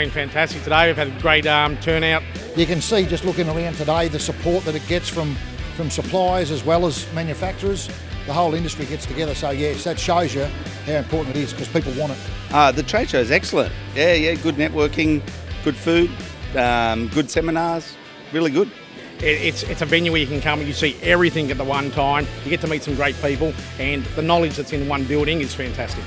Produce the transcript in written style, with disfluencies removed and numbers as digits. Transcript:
been fantastic today. We've had a great turnout. You can see just looking around today the support that it gets from suppliers as well as manufacturers. The whole industry gets together, so yes, that shows you how important it is because people want it. The trade show is excellent. Yeah, good networking, good food, good seminars, really good. It's a venue where you can come and you see everything at the one time. You get to meet some great people, and the knowledge that's in one building is fantastic.